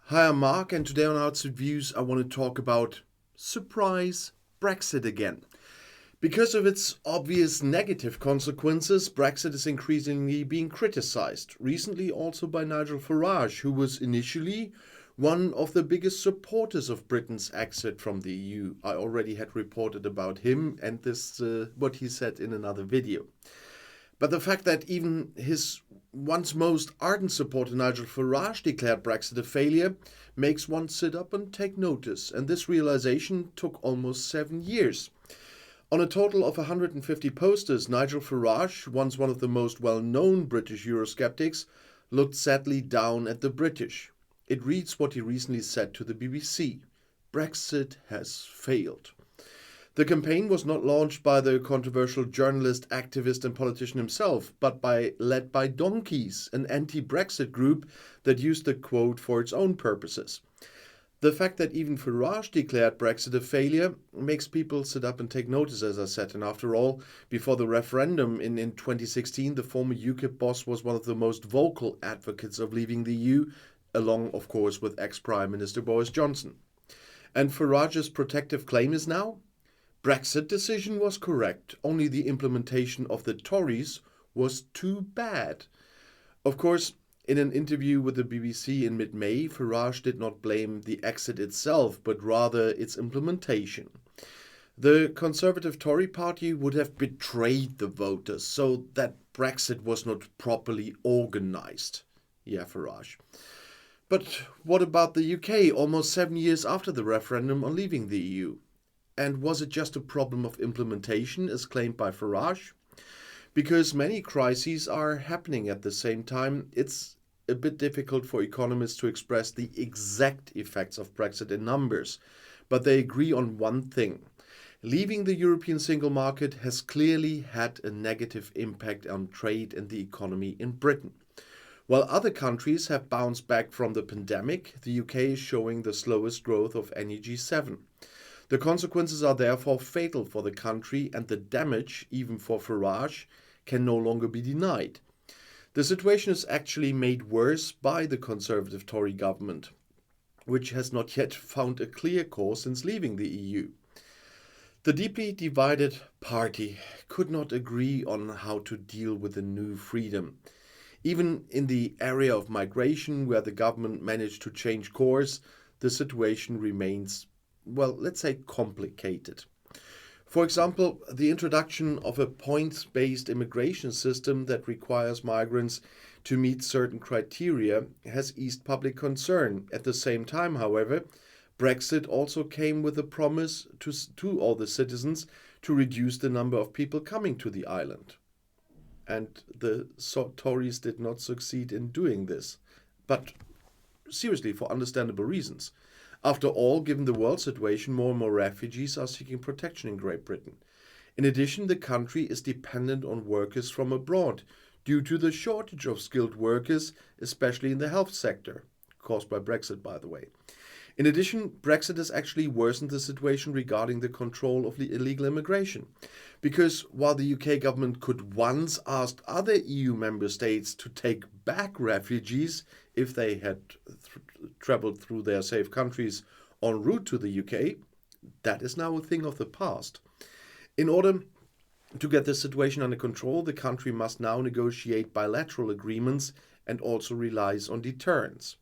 Hi, I'm Mark, and today on Outside Views, I want to talk about surprise Brexit again. Because of its obvious negative consequences, Brexit is increasingly being criticized, recently also by Nigel Farage, who was initially one of the biggest supporters of Britain's exit from the EU. I already had reported about him and this what he said in another video. But the fact that even his once most ardent supporter Nigel Farage declared Brexit a failure makes one sit up and take notice, and this realization took almost 7 years. On a total of 150 posters, Nigel Farage, once one of the most well-known British Eurosceptics, looked sadly down at the British. It reads what he recently said to the BBC: Brexit has failed. The campaign was not launched by the controversial journalist, activist, and politician himself, but led by Donkeys, an anti-Brexit group that used the quote for its own purposes. The fact that even Farage declared Brexit a failure makes people sit up and take notice, as I said. And after all, before the referendum in 2016, the former UKIP boss was one of the most vocal advocates of leaving the EU, along, of course, with ex-Prime Minister Boris Johnson. And Farage's protective claim is now: Brexit decision was correct, only the implementation of the Tories was too bad. Of course, in an interview with the BBC in mid-May, Farage did not blame the exit itself, but rather its implementation. The Conservative Tory party would have betrayed the voters so that Brexit was not properly organized. Yeah, Farage. But what about the UK, almost 7 years after the referendum on leaving the EU? And was it just a problem of implementation, as claimed by Farage? Because many crises are happening at the same time, it's a bit difficult for economists to express the exact effects of Brexit in numbers. But they agree on one thing: leaving the European single market has clearly had a negative impact on trade and the economy in Britain. While other countries have bounced back from the pandemic, the UK is showing the slowest growth of any G7. The consequences are therefore fatal for the country, and the damage, even for Farage, can no longer be denied. The situation is actually made worse by the Conservative Tory government, which has not yet found a clear course since leaving the EU. The deeply divided party could not agree on how to deal with the new freedom. Even in the area of migration, where the government managed to change course, the situation remains, well, let's say, complicated. For example, the introduction of a points-based immigration system that requires migrants to meet certain criteria has eased public concern. At the same time, however, Brexit also came with a promise to all the citizens to reduce the number of people coming to the island. And the Tories did not succeed in doing this. But seriously, for understandable reasons. After all, given the world situation, more and more refugees are seeking protection in Great Britain. In addition, the country is dependent on workers from abroad due to the shortage of skilled workers, especially in the health sector, caused by Brexit, by the way. In addition, Brexit has actually worsened the situation regarding the control of illegal immigration. Because while the UK government could once ask other EU member states to take back refugees if they had traveled through their safe countries en route to the UK, that is now a thing of the past. In order to get the situation under control, the country must now negotiate bilateral agreements and also relies on deterrence.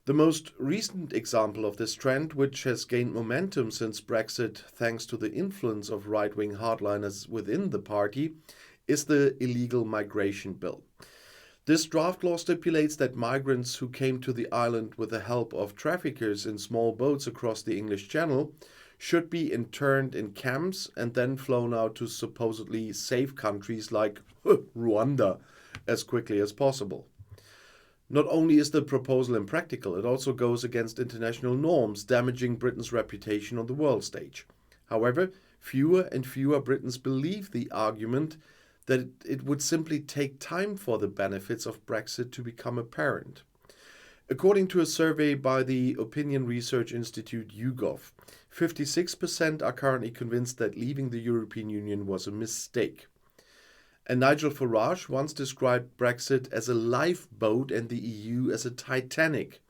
The most recent example of this trend, which has gained momentum since Brexit thanks to the influence of right-wing hardliners within the party, is the illegal migration bill. This draft law stipulates that migrants who came to the island with the help of traffickers in small boats across the English Channel should be interned in camps and then flown out to supposedly safe countries like Rwanda as quickly as possible. Not only is the proposal impractical, it also goes against international norms, damaging Britain's reputation on the world stage. However, fewer and fewer Britons believe the argument that it would simply take time for the benefits of Brexit to become apparent. According to a survey by the opinion research institute YouGov, 56% are currently convinced that leaving the European Union was a mistake. And Nigel Farage once described Brexit as a lifeboat and the EU as a Titanic.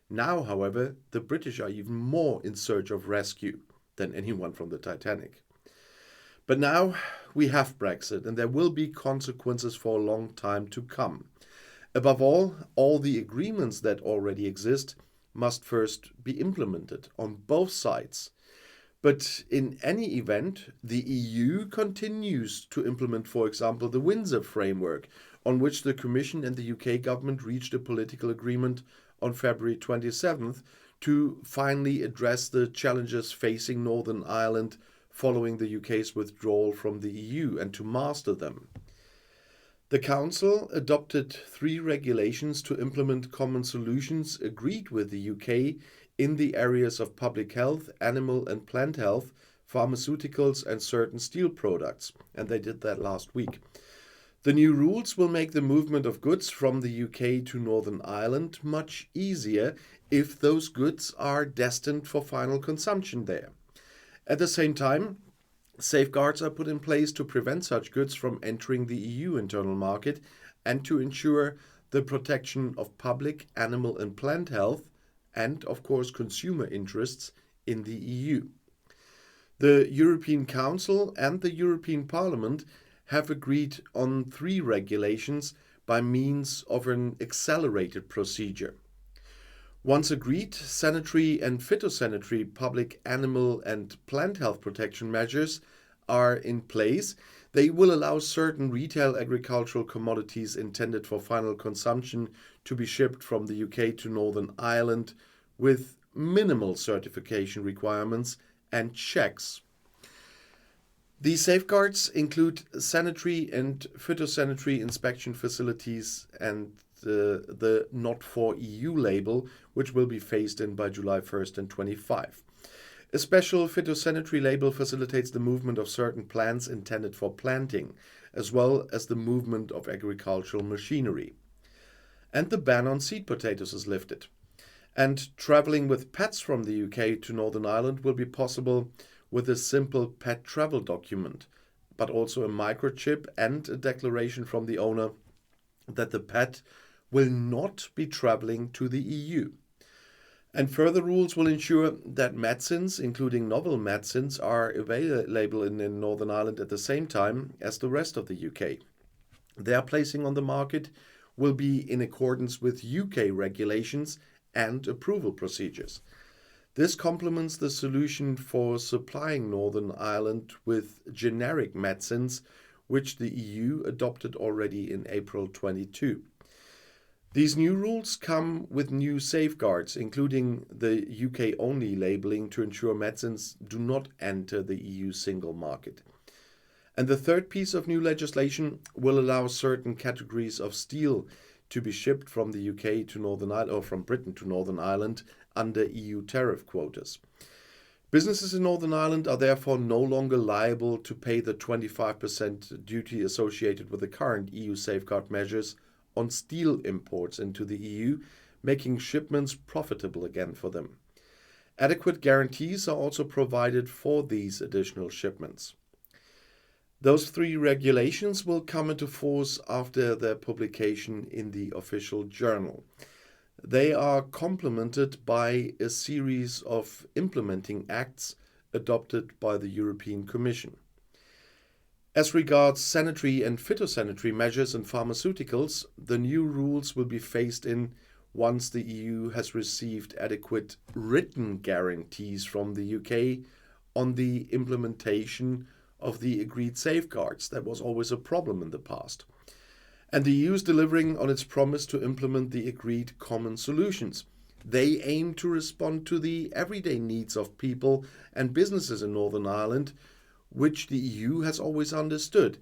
Now, however, the British are even more in search of rescue than anyone from the Titanic. But now we have Brexit, and there will be consequences for a long time to come. Above all the agreements that already exist must first be implemented on both sides. But in any event, the EU continues to implement, for example, the Windsor Framework, on which the Commission and the UK government reached a political agreement on February 27th to finally address the challenges facing Northern Ireland following the UK's withdrawal from the EU and to master them. The Council adopted 3 regulations to implement common solutions agreed with the UK in the areas of public health, animal and plant health, pharmaceuticals and certain steel products, and they did that last week. The new rules will make the movement of goods from the UK to Northern Ireland much easier if those goods are destined for final consumption there. At the same time, safeguards are put in place to prevent such goods from entering the EU internal market and to ensure the protection of public, animal and plant health and, of course, consumer interests in the EU. The European Council and the European Parliament have agreed on 3 regulations by means of an accelerated procedure. Once agreed, sanitary and phytosanitary public, animal and plant health protection measures are in place. They will allow certain retail agricultural commodities intended for final consumption to be shipped from the UK to Northern Ireland with minimal certification requirements and checks. These safeguards include sanitary and phytosanitary inspection facilities and the Not For EU label, which will be phased in by July 1st and 25. A special phytosanitary label facilitates the movement of certain plants intended for planting, as well as the movement of agricultural machinery. And the ban on seed potatoes is lifted. And traveling with pets from the UK to Northern Ireland will be possible with a simple pet travel document, but also a microchip and a declaration from the owner that the pet will not be traveling to the EU. And further rules will ensure that medicines, including novel medicines, are available in Northern Ireland at the same time as the rest of the UK. Their placing on the market will be in accordance with UK regulations and approval procedures. This complements the solution for supplying Northern Ireland with generic medicines, which the EU adopted already in April 22. These new rules come with new safeguards, including the UK-only labeling to ensure medicines do not enter the EU single market. And the third piece of new legislation will allow certain categories of steel to be shipped from the UK to Northern Ireland, or from Britain to Northern Ireland, under EU tariff quotas. Businesses in Northern Ireland are therefore no longer liable to pay the 25% duty associated with the current EU safeguard measures on steel imports into the EU, making shipments profitable again for them. Adequate guarantees are also provided for these additional shipments. Those 3 regulations will come into force after their publication in the official journal. They are complemented by a series of implementing acts adopted by the European Commission. As regards sanitary and phytosanitary measures and pharmaceuticals, the new rules will be phased in once the EU has received adequate written guarantees from the UK on the implementation of the agreed safeguards. That was always a problem in the past. And the EU is delivering on its promise to implement the agreed common solutions. They aim to respond to the everyday needs of people and businesses in Northern Ireland, which the EU has always understood.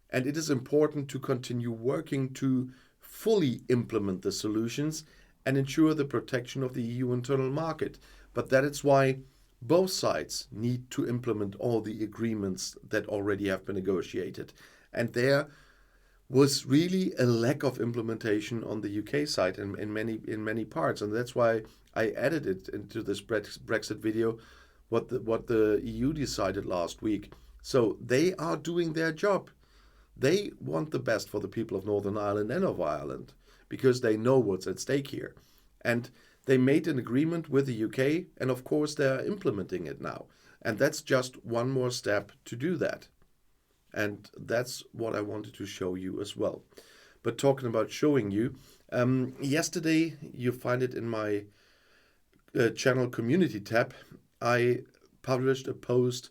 And it is important to continue working to fully implement the solutions and ensure the protection of the EU internal market. But that is why both sides need to implement all the agreements that already have been negotiated. And there was really a lack of implementation on the UK side in many parts. And that's why I added it into this Brexit video, what the EU decided last week. So they are doing their job. They want the best for the people of Northern Ireland and of Ireland because they know what's at stake here. And They made an agreement with the UK, and of course they are implementing it now. And that's just one more step to do that. And that's what I wanted to show you as well. But talking about showing you, yesterday, you find it in my channel community tab, I published a post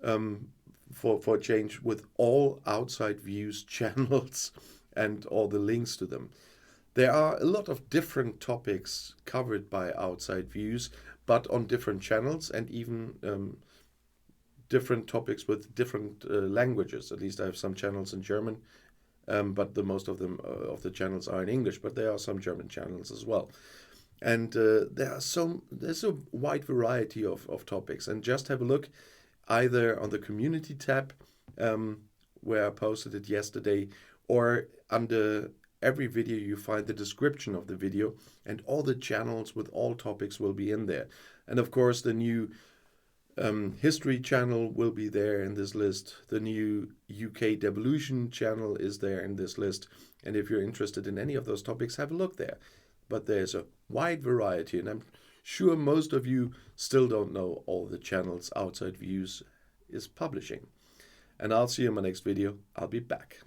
for a change with all outside Vies channels and all the links to them. There are a lot of different topics covered by outside Vies, but on different channels, and even different topics with different languages. At least I have some channels in German, but the most of them of the channels are in English, but there are some German channels as well. And there's a wide variety of topics. And just have a look either on the community tab, where I posted it yesterday, or under every video you find the description of the video, and all the channels with all topics will be in there. And of course the new history channel will be there in this list. The new UK devolution channel is there in this list. And if you're interested in any of those topics, have a look there. But there's a wide variety, and I'm sure most of you still don't know all the channels outside Vies is publishing. And I'll see you in my next video. I'll be back.